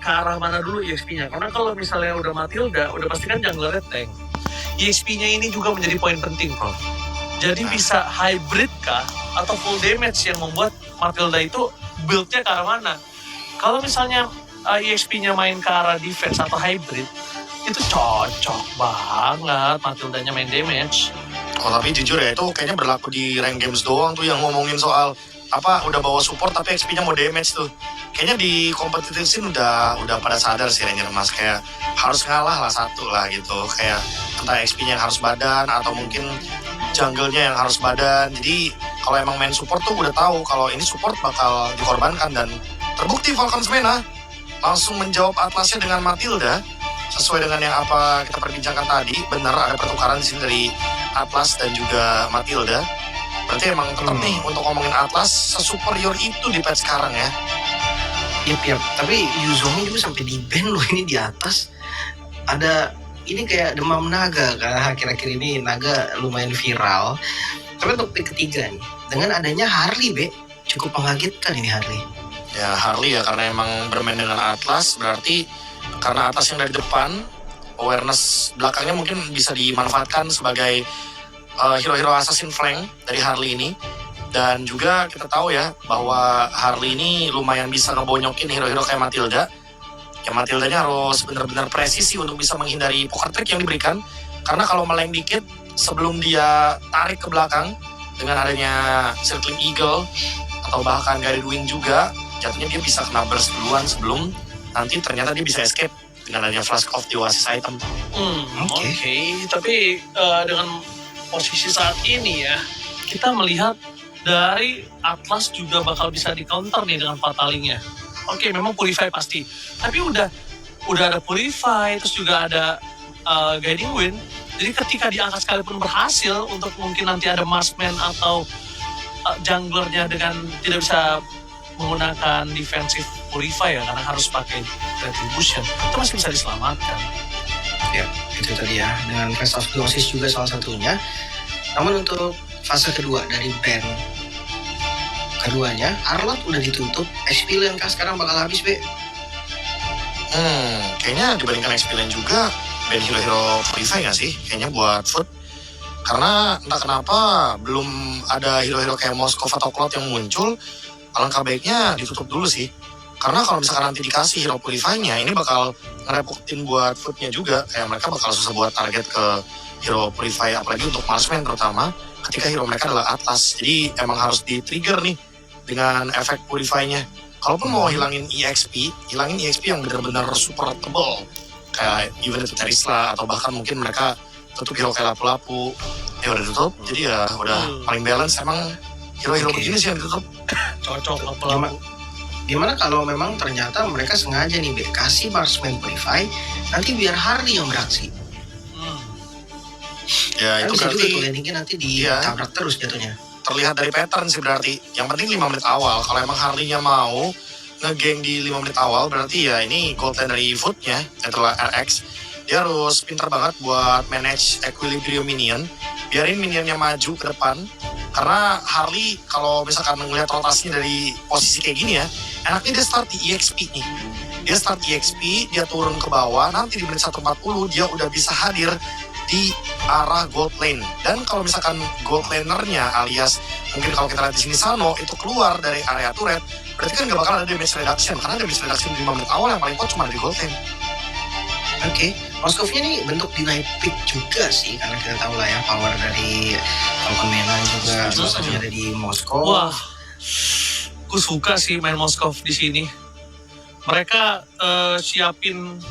ke arah mana dulu EXP-nya. Karena kalau misalnya udah Matilda, udah pasti kan junglernya tank. EXP-nya ini juga menjadi poin penting, Prof. Jadi bisa hybrid kah atau full damage yang membuat Matilda itu build-nya ke arah mana? Kalau misalnya EXP-nya main ke arah defense atau hybrid, itu cocok banget Matildanya main damage. Oh tapi jujur ya, itu kayaknya berlaku di rank games doang tuh yang ngomongin soal udah bawa support tapi XP-nya mau damage tuh. Kayaknya di competitive scene udah pada sadar sih Ranger Mas, kayak harus ngalah lah satu lah gitu. Kayak entah XP-nya yang harus badan atau mungkin jungle-nya yang harus badan. Jadi kalau emang main support tuh udah tahu kalau ini support bakal dikorbankan, dan terbukti Falcon Smena langsung menjawab Atlasnya dengan Matilda sesuai dengan yang apa kita perbincangkan tadi. Benar ada pertukaran di sini dari Atlas dan juga Matilda. Berarti emang tetap nih untuk ngomongin Atlas sesuperior itu di patch sekarang ya. Yap. Tapi Yuzomi juga sampai di ban loh ini di atas. Ada ini kayak demam naga kan akhir-akhir ini, naga lumayan viral. Tapi untuk pick ketiga nih, dengan adanya Harley cukup mengagetkan ini Harley. Ya Harley ya, karena emang bermain dengan Atlas, berarti karena Atlas yang dari depan, awareness belakangnya mungkin bisa dimanfaatkan sebagai hero-hero assassin flank dari Harley ini. Dan juga kita tahu ya bahwa Harley ini lumayan bisa ngebonyokin hero-hero kayak Matilda. Ya Matildanya harus benar-benar presisi untuk bisa menghindari poker trick yang diberikan. Karena kalau meleng dikit sebelum dia tarik ke belakang dengan adanya circling eagle atau bahkan guided wing juga, jatuhnya dia bisa kena burst duluan sebelum nanti ternyata dia bisa escape dengan adanya flash off di Oasis item. Oke. Tapi dengan posisi saat ini ya, kita melihat dari Atlas juga bakal bisa di counter nih dengan fatalingnya. Oke, memang Purify pasti. Tapi udah ada Purify, terus juga ada Guiding Wind. Jadi ketika diangkat sekalipun berhasil untuk mungkin nanti ada Marksman atau junglernya dengan tidak bisa menggunakan defensive Purify ya, karena harus pakai Retribution, itu masih bisa diselamatkan. Ya, itu tadi ya. Dengan Fast of Gnosis juga salah satunya. Namun untuk fase kedua dari ban keduanya, Arlot udah ditutup. XP Lane kah sekarang bakal habis, Kayaknya dibandingkan XP Lane juga, ban hero-hero Purify nggak sih? Kayaknya buat Foot. Karena entah kenapa belum ada hero-hero kayak Moskov atau Cloud yang muncul. Alangkah baiknya ditutup dulu sih. Karena kalau misalkan nanti dikasih hero Purify-nya, ini bakal ngerepotin buat Footnya juga. Kayak mereka bakal susah buat target ke hero Purify, apalagi untuk Marksman terutama ketika hero mereka adalah Atlas. Jadi emang harus di-trigger nih dengan efek Purify-nya. Kalaupun mau hilangin EXP yang benar-benar super tebal, kayak even itu Terisla atau bahkan mungkin mereka tutup hero kayak Lapu-Lapu, ya udah tutup. Jadi ya udah paling balance emang hero-hero begini sih yang ditutup. Cocok Lapu-Lapu. Gimana kalau memang ternyata mereka sengaja nih kasih Marksman Purify, nanti biar Harley yang beraksi. Ya kan itu bisa berarti juga tuh landingnya nanti ditabrak terus jatuhnya. Terlihat dari pattern sih berarti. Yang penting 5 menit awal. Kalau emang Harley-nya mau nge-gang di 5 menit awal, berarti ya ini gold line dari Foot-nya, itulah RX. Dia harus pintar banget buat manage equilibrium minion. Biarin minionnya maju ke depan. Karena Harley kalau misalkan melihat rotasinya dari posisi kayak gini ya, enaknya dia start di EXP nih. Dia start EXP, dia turun ke bawah, nanti di menit 1:40 dia udah bisa hadir di arah gold lane. Dan kalau misalkan gold lanernya alias mungkin kalau kita lihat di sini Sano itu keluar dari area turret, berarti kan gak bakal ada damage reduction, karena damage reduction di 5 menit awal yang paling kuat cuma dari gold lane. Oke. Moskovnya ini bentuk deny pick juga sih, karena kita tahu lah ya power dari Falcon Mena juga salah satunya ada di Moskow. Wah, gue suka sih main Moskov di sini. Mereka siapin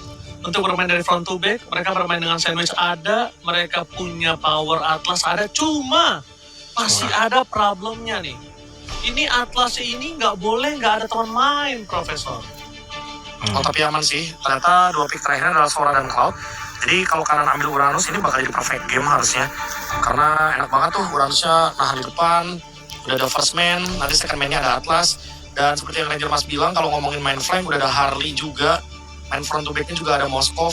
untuk bermain dari front to back, mereka bermain dengan sandwich ada, mereka punya power Atlas ada, cuma masih ada problemnya nih. Ini Atlas ini nggak ada teman main, Profesor. Oh tapi aman sih, ternyata 2 pick terakhirnya adalah Sora dan Cloud. Jadi kalau kanan ambil Uranus ini bakal jadi perfect game harusnya. Karena enak banget tuh Uranusnya nahan di depan, udah ada first man, nanti second man-nya ada Atlas. Dan seperti yang Ranger Mas bilang, kalau ngomongin main flank udah ada Harley juga. Main front to back-nya juga ada Moskov.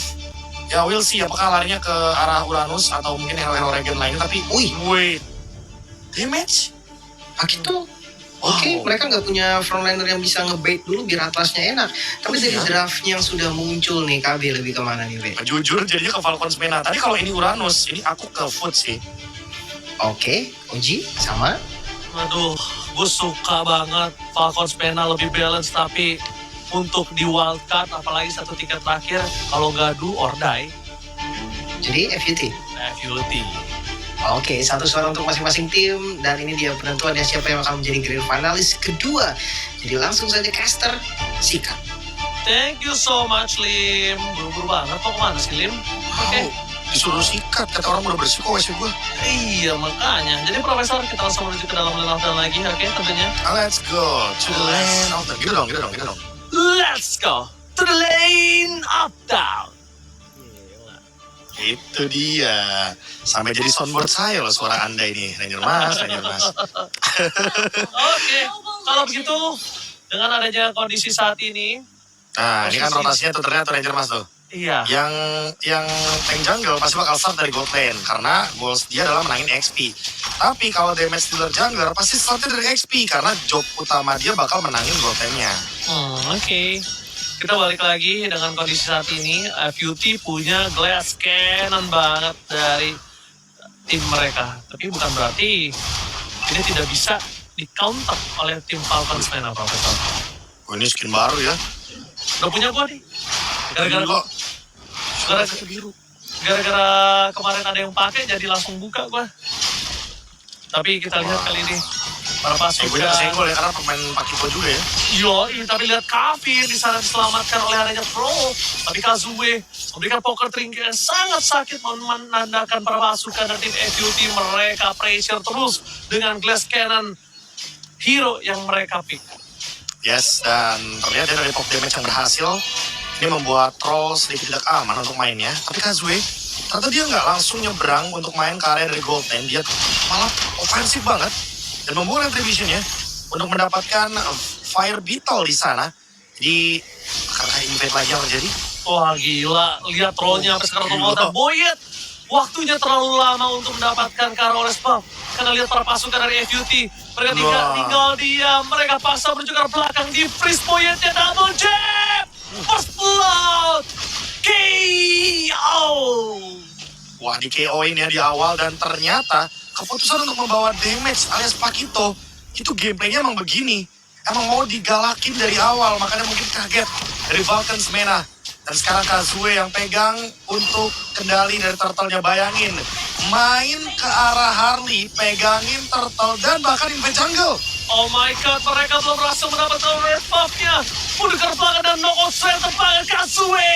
Ya we'll see apakah larinya ke arah Uranus atau mungkin hero-hero regen lainnya. Tapi wait, damage? Akito Oke, mereka nggak punya frontliner yang bisa ngebait dulu biar Atlasnya enak. Tapi dari draftnya yang sudah muncul nih, KB lebih kemana nih, Be? Jujur jadinya ke Falcons Mena. Tadi kalau ini Uranus, ini aku ke Foot sih. Oke, Oji sama? Aduh, gue suka banget Falcons Pena lebih balance, tapi untuk di wildcard apalagi satu tiket terakhir, kalau nggak do or die, Jadi FUT. FUT. Oke, satu suara untuk masing-masing tim dan ini dia penentuannya siapa yang akan menjadi grand finalis kedua. Jadi langsung saja caster sikat. Thank you so much, Lim. Buru-buru banget, mau kemana sih, Lim? Oke. Disuruh sikat, kata orang udah bersih kok WC gue. Iya, makanya. Jadi, Profesor, kita langsung menuju ke dalam lane lagi, oke, tentunya. Let's go to the land of the... Gitu dong. Let's go to the lane of down. Itu dia. Sampai jadi soundboard saya loh suara Anda ini. Ranger Mas. Oke, kalau begitu, dengan adanya kondisi saat ini, Nah, ini kan rotasinya tuh ternyata Ranger Mas tuh. iya. Yang tank jungle pasti bakal start dari gold lane karena goals dia adalah menangin XP. Tapi kalau damage dealer jungler pasti startnya dari XP karena job utama dia bakal menangin gold lane-nya. Oke. Kita balik lagi dengan kondisi saat ini. FUT punya glass cannon banget dari tim mereka. Tapi bukan berarti ini tidak bisa di counter oleh tim Falcons Mena, Profesor. Oh, ini skin baru ya. Udah punya gua nih. Gara-gara kok gara-gara kemarin ada yang pakai jadi langsung buka gua. Tapi kita lihat kali ini para pasukan. Gue kesenggol ya karena pemain Pakiko juga ya. Yoi, tapi lihat Kafir di sana diselamatkan oleh adanya Troll. Tapi Kazue memberikan poker drink yang sangat sakit menandakan para pasukan dari tim FUT mereka pressure terus dengan glass cannon hero yang mereka pick. Yes, dan terlihat dari pop damage yang berhasil, ini membuat Troll sedikit tidak aman untuk mainnya. Tapi Kazue, ternyata dia nggak langsung nyebrang untuk main ke area dari gold lane. Dia malah ofensif banget dan membuat retribution-nya untuk mendapatkan fire beetle di sana. Jadi, apakah invade lagi yang terjadi? Wah gila, lihat Trollnya sampai sekarang tuh Boyet. Waktunya terlalu lama untuk mendapatkan Karoles buff. Karena lihat para pasukan dari FUT. Mereka tinggal diam. Mereka paksa menuju ke belakang di freeze Boyetnya double jab. First blood. KO. Wah, di KO-in ya di awal dan ternyata keputusan untuk membawa damage alias Pakito itu gameplaynya emang begini. Emang mau digalakin dari awal, makanya mungkin kaget dari Falcons Mena. Dan sekarang Kazue yang pegang untuk kendali dari turtle-nya. Bayangin, main ke arah Harley, pegangin turtle dan bahkan invade jungle. Oh my god, mereka belum berhasil mendapatkan red buff-nya. Mundur ke belakang dan knockout straight terpangan Kazue.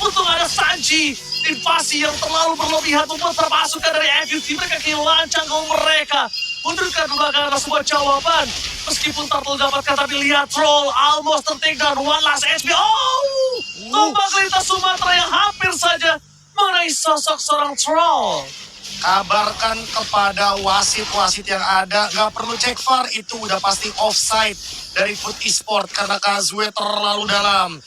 Untung ada Sanji. Invasi yang terlalu berlebihan membuat pasukan dari FUT mereka kehilangan canggung mereka. Mundur ke belakang adalah sebuah jawaban. Meskipun turtle dapatkan, tapi lihat Troll almost tertake down, one last HP. Oh, tombak lintas Sumatera yang hampir saja mengenai sosok seorang Troll. Kabarkan kepada wasit-wasit yang ada, nggak perlu cek VAR, itu udah pasti offside dari Foot Esport karena Kazue terlalu dalam.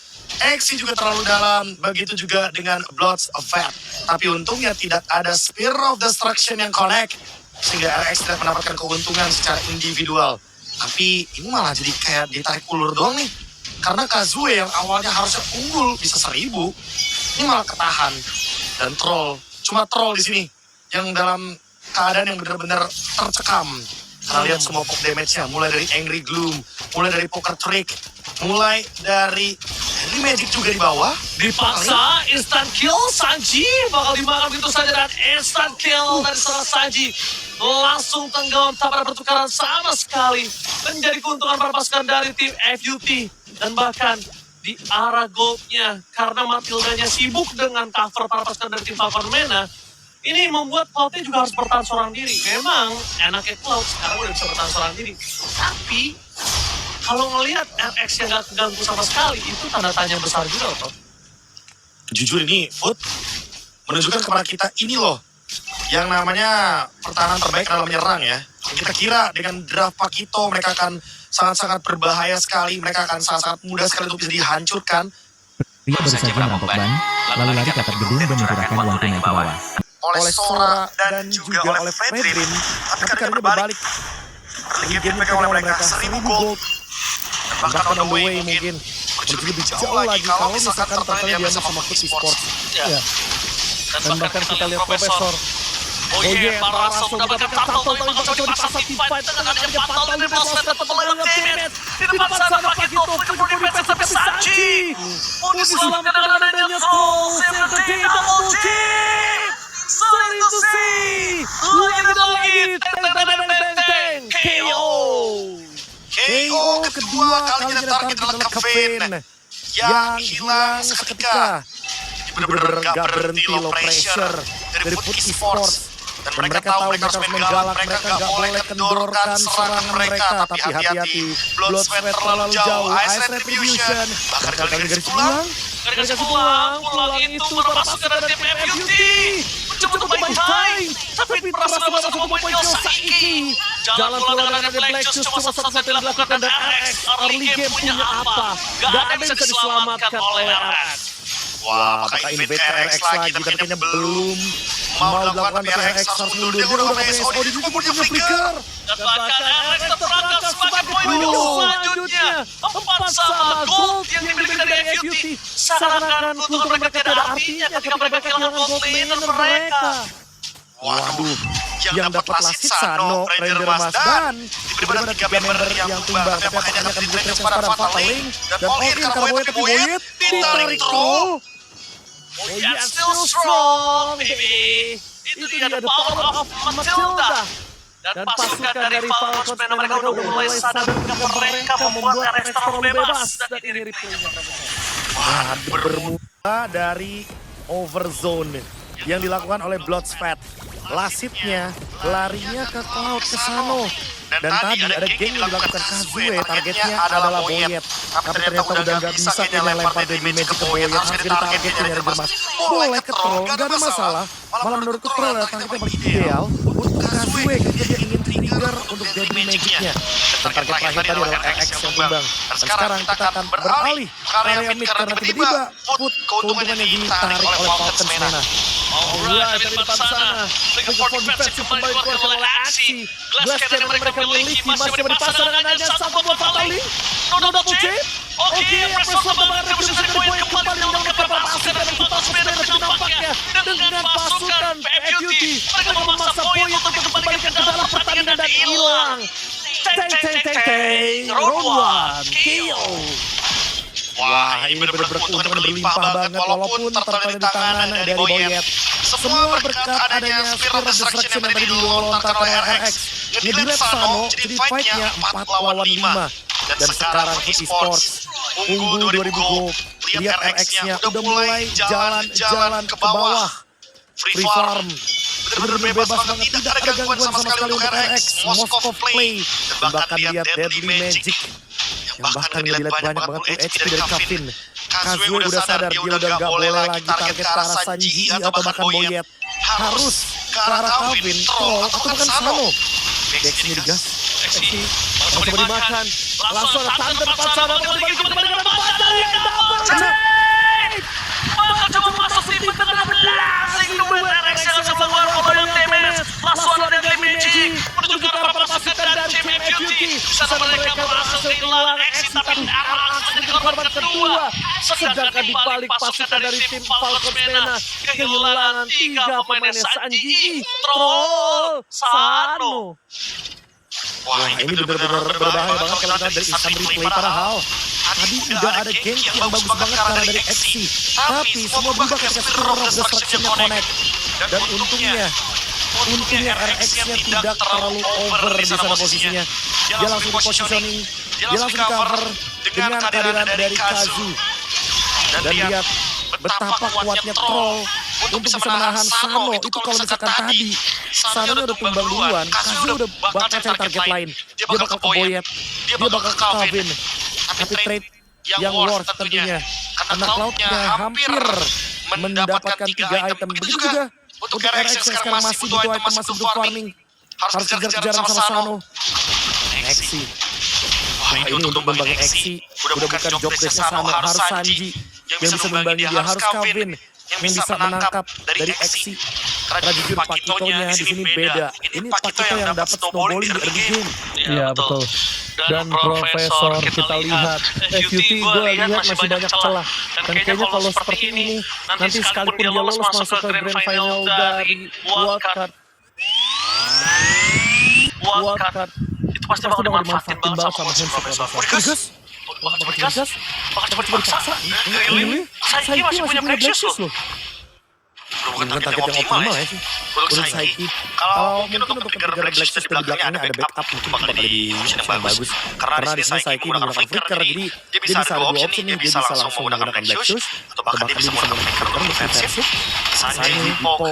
Exi juga terlalu dalam, begitu juga dengan Bloods of Fate. Tapi untungnya tidak ada Spear of Destruction yang connect, sehingga RX tidak mendapatkan keuntungan secara individual. Tapi ini malah jadi kayak ditarik ulur doang nih. Karena Kazue yang awalnya harusnya unggul bisa 1000, ini malah ketahan. Dan Troll, cuma Troll di sini yang dalam keadaan yang benar-benar tercekam. Karena lihat semua pop damage-nya, mulai dari Angry Gloom, mulai dari Poker Trick, mulai dari Magic juga di bawah. Dipaksa, instant kill, Sanji bakal dimakan begitu saja dan instant kill dari seorang Sanji. Langsung tenggelam tanpa ada pertukaran sama sekali. Menjadi keuntungan para pasukan dari tim FUT. Dan bahkan di arah goldnya, karena Matildanya sibuk dengan cover para pasukan dari tim Falcon Mena, ini membuat Cloud-nya juga harus bertahan seorang diri. Memang enaknya Cloud sekarang udah bisa bertahan seorang diri. Tapi kalau ngelihat RX yang gak keganggu sama sekali, itu tanda tanya besar juga loh. Jujur ini, Foot, menunjukkan kepada kita ini loh, yang namanya pertahanan terbaik dalam menyerang ya. Kita kira dengan draft Pakito mereka akan sangat-sangat berbahaya sekali, mereka akan sangat-sangat mudah sekali untuk bisa dihancurkan. Pria baru saja merampok ban, lalu lari ke atap gedung dan mencurahkan uang tunai ke bawah. Oleh Sora dan juga oleh Fredrin, tapi karena berbalik. early game dipegang oleh mereka 1000 gold. Dan bahkan on the way mungkin menuju lebih jauh lagi kalau misalkan pertandingan diambil sama Food Esports. Ya. Dan bahkan kita lihat Profesor. Oh iya, Paraso mendapatkan tackle tapi bakal coba dipasang T-Fight dengan adanya fatal dari Bloodsweat tetap mengalami damage. Di depan sana Pakito, kebun defense tapi Sanji. Mau diselamatkan dengan adanya Soul, save the day, double chip. Sorry to see. Lagi dan lagi, teng, KO. KO kedua kalinya target adalah Kevin yang hilang seketika. Bener-bener gak berhenti low pressure dari Food Esports. Dan mereka tahu mereka harus main galak, mereka gak boleh kendorkan serangan mereka. Tapi hati-hati, Bloodsweat terlalu jauh, Ice Retribution. Bahkan kali garis pulang. Garis pulang itu berpasukan dari tim FUT. Mencoba untuk main time, tapi berhasil masuk ke poin kill Saiki. Jalan pulang dengan Black Juice cuma satu-satu yang dilakukan dan RX. Early game punya apa? Gak ada yang bisa diselamatkan oleh RX. Wah, apakah invade ke RX lagi? Tapi kayaknya belum mau dilakukan, tapi RX harus mundur. Dia udah pakai SO, dia juga punya flicker. Dan bahkan RX terperangkap sebagai poin kill selanjutnya. 4 sama gold yang dimiliki dari FUT. Seakan-akan keuntungan mereka tidak ada artinya ketika mereka kehilangan gold laner mereka. Waduh, yang dapat lasit Sano, Ranger Mas, dan diberi 3 member yang tumbang. Tapi apakah akan di-trace pada Fatal Link dan all-in karena Boyet, tapi Boyet ditarik troll. Oh yeah, still strong, baby. Itu dia the power of Matilda. Dan pasukan dari Falcons memang mereka udah mulai sadar ketika mereka membuat RX terlalu bebas. Dan ini replaynya. Wah, bermula dari overzone yang dilakukan oleh Bloodsweat. Lasitnya larinya ke Cloud, ke Sano. Dan tadi ada geng yang dilakukan Kazue, targetnya adalah Boyet. Tapi ternyata udah gak bisa kayaknya lempar Deadly Magic ke Boyet. Harus jadi targetnya dari Mas. Boleh ke troll, gak ada masalah. Malah menurutku troll adalah targetnya paling ideal untuk Kazue ketika dia ingin trigger untuk Deadly Magic-nya. Dan target terakhir tadi adalah RX yang tumbang. Dan sekarang kita akan beralih ke area mid karena tiba-tiba Food keuntungannya ditarik oleh Falcons Mena. Alright, dari depan sana League of Defense kembali dikeluarkan oleh aksi. Glass Cannon yang mereka miliki masih dipasang dengan hanya satu buat Fatal Link. No double chip. Oke, Pressure membangun revolusi dari poin kembali mendapatkan pasukan dari Falcons Mena. Tapi nampaknya dengan pasukan FUT mereka memaksa poin untuk dikembalikan ke dalam pertandingan dan hilang. Teng. Round 1 KO. Wah, ini benar-benar keuntungan berlimpah banget walaupun tertolong di tangan dari Boyet. Semua berkat adanya Spirit Destruction yang tadi dilontarkan oleh RX. Ngedilet Sano, jadi fight-nya 4 lawan 5. Dan sekarang Food Esports unggul 2000 gold. Lihat RX-nya udah mulai jalan-jalan ke bawah. Free farm. Benar-benar bebas banget, tidak ada gangguan sama sekali untuk RX. Moskov play. Dan bahkan lihat Deadly Magic. Yang bahkan ngeliat banyak banget HP dari Kevin. Kazue udah sadar dia udah gak boleh lagi target ke arah Sanji atau bahkan Boyet. Harus ke arah Kevin, troll atau bahkan Sano. Dex ini digas. Langsung dimakan. Langsung ada Thunder depan sana. Kembali ke depan. Bakal coba masuk tim dengan blasting duet RX yang langsung mengeluarkan volume damage. Langsung ada Deadly Magic menuju ke arah pasukan dari tim FUT. Di sana mereka berhasil kehilangan exit tapi RX menjadi korban kedua. Sedangkan di balik pasukan dari tim Falcons Mena kehilangan 3 pemainnya Sanji, Troll, Sano. Wah, ini benar-benar berbahaya banget kalau kita dari instant replay. Padahal tadi udah ada geng yang bagus banget karena dari XC. Tapi semua berubah ketika Spirit of Destruction-nya connect. Dan untungnya RX-nya tidak terlalu over di sana posisinya. Dia langsung di positioning, dia langsung di cover dengan kehadiran dari Kazu. Dan lihat betapa kuatnya troll untuk bisa menahan Sano. Itu kalau misalkan tadi Sano udah tumbang duluan, Kazu udah bakal cari target lain. Dia bakal ke Boyet, dia bakal ke Kevin. Tapi trade yang worth tentunya, karena Cloud-nya hampir mendapatkan 3 item. Begitu juga untuk RX yang sekarang masih butuh item, masih butuh farming. Harus kejar-kejaran sama Sano. Nexi. Wah, ini untuk membangin Nexi udah bukan job desk Sano, harus Sanji yang bisa membangin dia, harus Kevin yang bisa menangkap dari Nexi. Karena jujur Pakitonya di sini beda. Ini Pakito yang dapat snowballing di early game. Iya betul. Dan Profesor kita lihat, FUT gue lihat masih banyak celah. Dan kayaknya kalau seperti ini, nanti sekalipun dia lolos masuk ke grand final dari wildcard, itu pasti bakal dimanfaatin banget sama Profesor. Bakal digas? Bakal coba dipaksa? Really? Saiki masih punya Precious loh. Bukan Bukan target yang optimal ya sih. Untuk Saiki. Kalau mungkin untuk Trigger Black Shoes di belakangnya ada backup mungkin bakal jadi option yang bagus. Karena di sini Saiki menggunakan flicker jadi dia bisa ada dua opsi nih. Dia bisa langsung menggunakan Black Shoes atau bahkan dia bisa menggunakan flicker untuk defensif. Sanji, Poke,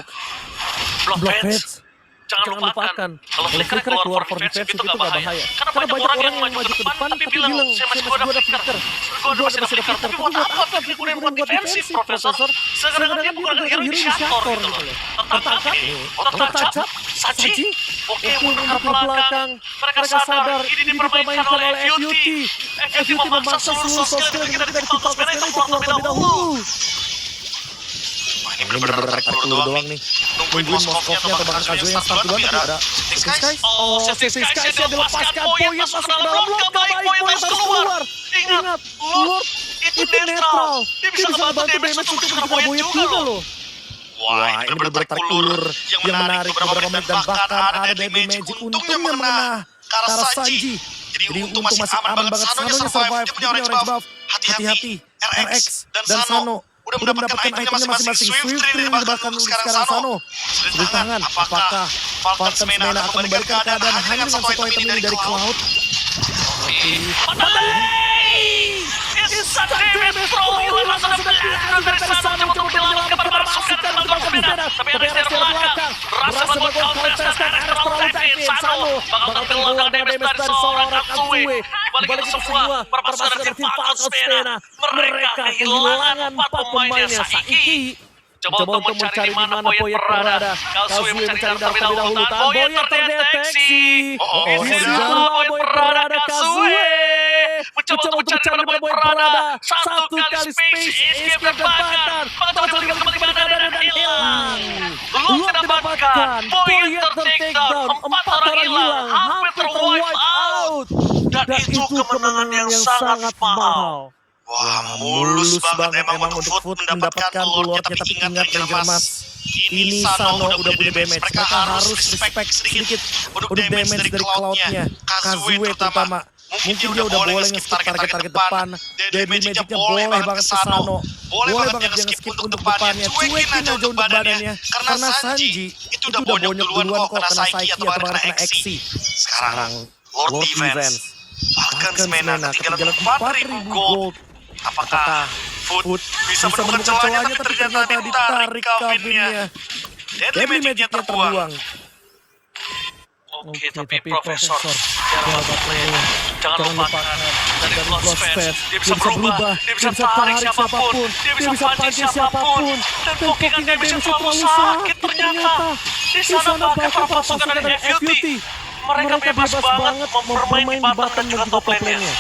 Blockheads. Jangan lupakan, kalau flicker keluar for defensive itu gak bahaya. Karena banyak orang yang maju ke depan tapi bilang, saya masih gue ada flicker. Gue masih ada flicker, tapi buat apa flicker yang buat defensif, Profesor? Sedangkan dia bukan hero inisiator gitu loh. Tertangkap, Saji, oke mundur ke belakang. Mereka sadar ini dipermainkan oleh FUT. FUT memaksa seluruh skill kita dari Falcons Mena itu keluar terlebih dahulu. ini bener-bener tarik ulur doang nih. Nungguin Moskovnya atau bahkan Kazuya yang start duluan tapi ada Safety Skies. Oh, Safety Skies yang dilepaskan. Poyet masuk ke dalam blok. Gak baik, Poyet harus keluar. Ingat, Lord itu netral. Dia bisa ngebantu damage untuk mencegah Poyet juga loh. Wah, ini bener-bener tarik ulur yang menarik beberapa menit dan bahkan ada Deadly Magic untungnya mengenai ke arah Sanji. Jadi untung masih aman banget. Sanonya survive, dia punya orange buff. Hati-hati, RX dan Sano udah mendapatkan itemnya masing-masing. Swift Trail bahkan sekarang Sano di tangan. Apakah Falcons Mena akan membalikan keadaan hanya dengan satu item ini dari Cloud? Instant damage throw hilang sudah dilakukan dari sana untuk menyelamatkan pasukan Falcons Mena. Tapi ada di belakang. Rasa bagus contestan RS terlalu dive in. Sano bakal kehilangan damage dari seorang Katsue. Balik itu semua pasukan dari tim Falcons Mena. Mereka kehilangan 4 pemainnya Saiki. Coba untuk mencari di mana Poyet berada. Katsue mencari terlebih dahulu. Poyet terdeteksi. Di sana Poyet berada. Katsue mencoba untuk mencari di mana Poyet berada. Satu kali space escape dan bahkan coba kembali ke badan dan hilang. Belum didapatkan. Poyet tertakedown. 4 orang hilang. Hampir terwipe out. Dan itu kemenangan yang sangat mahal. Wah, mulus banget emang untuk Foot mendapatkan ulurnya, tapi ingat Ranger Mas. Ini Sano udah punya damage, mereka harus respect sedikit untuk damage dari Cloud-nya. Kazuya terutama, mungkin dia udah boleh nge-skip target-target depan. Deadly Magic-nya boleh banget ke Sano. Boleh banget dia nge-skip untuk depannya. Cuekin aja untuk badannya. Karena Sanji itu udah bonyok duluan kok kena Saiki atau bahkan kena Exi. Sekarang Lord Defense Falcons Mena ketinggalan 4.000 gold. Apakah Foot bisa menemukan celahnya tapi ternyata ditarik kabinnya. Deadly Magic-nya terbuang. Oke, tapi Profesor jangan lupakan dari Close Fest. Dia bisa berubah, dia bisa tarik siapapun, dia bisa pancing siapapun. Dan pokingan damage terlalu sakit ternyata. Di sana bahkan pasukan dari FUT. Mereka bebas banget mempermain bottom dan top lane-nya.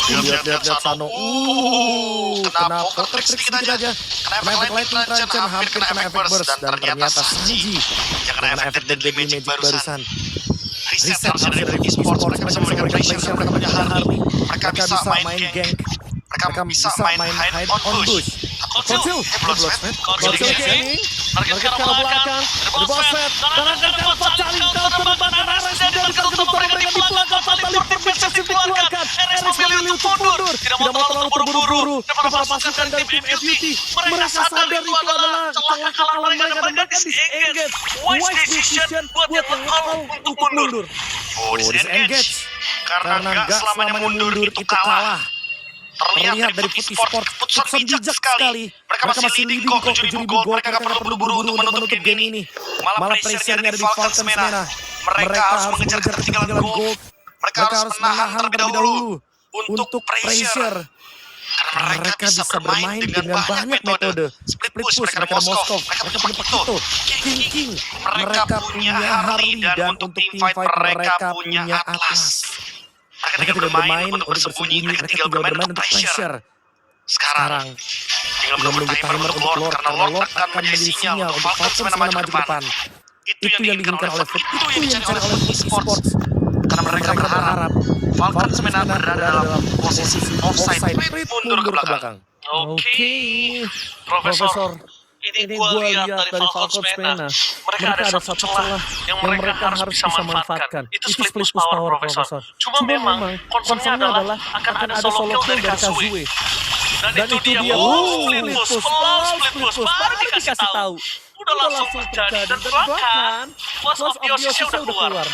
Lihat Sano. Kena Poker Trick sedikit aja. Kena efek Lightning Tranchan, hampir kena efek Burst. Dan ternyata Sanji yang kena efek Deadly Magic barusan. Reset harusnya dari eSports. Mereka bisa memberikan pressure, mereka punya Harley. Mereka bisa main gank. Mereka bisa main hide on bush. Kocil, Bloodsweat. Kocil gaming. Mereka ke belakang. Ada Bloodsweat. Tangan dapat saling counter bahkan RS jadi tertutup mereka di belakang. Fatal defensive dikeluarkan. RS memilih untuk mundur. Tidak mau terlalu terburu-buru. Depan pasukan dari tim FUT. Mereka sadar itu adalah celah kekalahan mereka dan mereka disengage. Wise decision buat yang mau untuk mundur. Disengage. Karena gak selamanya mundur itu kalah. Terlihat dari Foot Esports, Footson bijak sekali. Mereka masih leading kok 7.000 gold. Mereka gak perlu buru-buru untuk menutup game ini. Malah pressure-nya ada di Falcons Mena. Mereka harus mengejar ketinggalan gold. Mereka harus menahan terlebih dahulu untuk pressure. Karena mereka bisa bermain dengan banyak metode. Split push, mereka ada Moskov, mereka punya Pakito, King. Mereka punya Harley dan untuk team fight mereka punya Atlas. Mereka tidak bermain untuk bersembunyi, mereka tinggal bermain untuk pressure. Sekarang Tinggal menunggu timer untuk Lord karena Lord akan menjadi sinyal untuk Falcons mana maju ke depan. Itu yang diinginkan oleh Foot, itu yang dicari oleh Foot Esports. Karena mereka berharap Falcons mana berada dalam posisi offside, mundur ke belakang. Oke, Profesor. Ini gue lihat dari Falcons Mena, mereka ada satu celah yang mereka harus bisa manfaatkan. Itu split push power, Profesor. Cuma memang concernnya adalah akan ada solo kill dari Kazue. Dan itu dia, split push, baru dikasih tahu. Udah langsung terjadi, dan bahkan Clash of the Oasis udah keluar.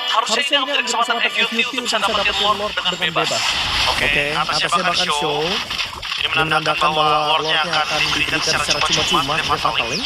Harusnya ini ambil kesempatan FUT untuk bisa dapetin Lord dengan bebas. Oke, atasnya bahkan show. Ini menandakan bahwa Lordnya akan diberikan secara cuma-cuma oleh Fataling.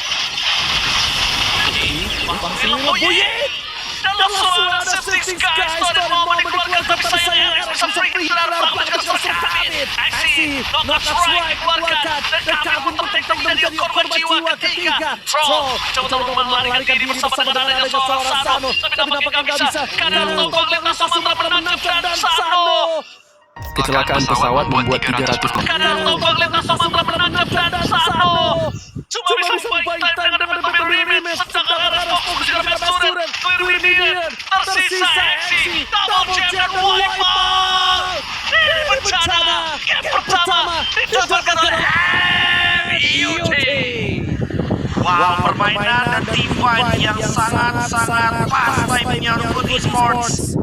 Dan langsung ada 6 guys dari momen dikeluarkan, tapi sayangnya bisa free dari Profesor Kamit. Aksi, knockout strike dikeluarkan, dan Kamit tertekuk menjadi korban jiwa ketiga. Troll coba melarikan diri bersama dengan seorang Sano, tapi nampaknya gak bisa, karena Tobang Lintas Mantra menangkap dan Sano. Kecelakaan pesawat membuat 300 Kadang Tobang Lintas Mantra menangkap dan Sano cuma bisa fight time dengan mobil remit, sedangkan ada fokus dalam Masturen, clear minion, tersisa Exi, double jam dan wipeout. Ini bencana, game pertama didapatkan oleh MUT. Wow, permainan dan team fight yang sangat-sangat pas timingnya untuk Foot Esports.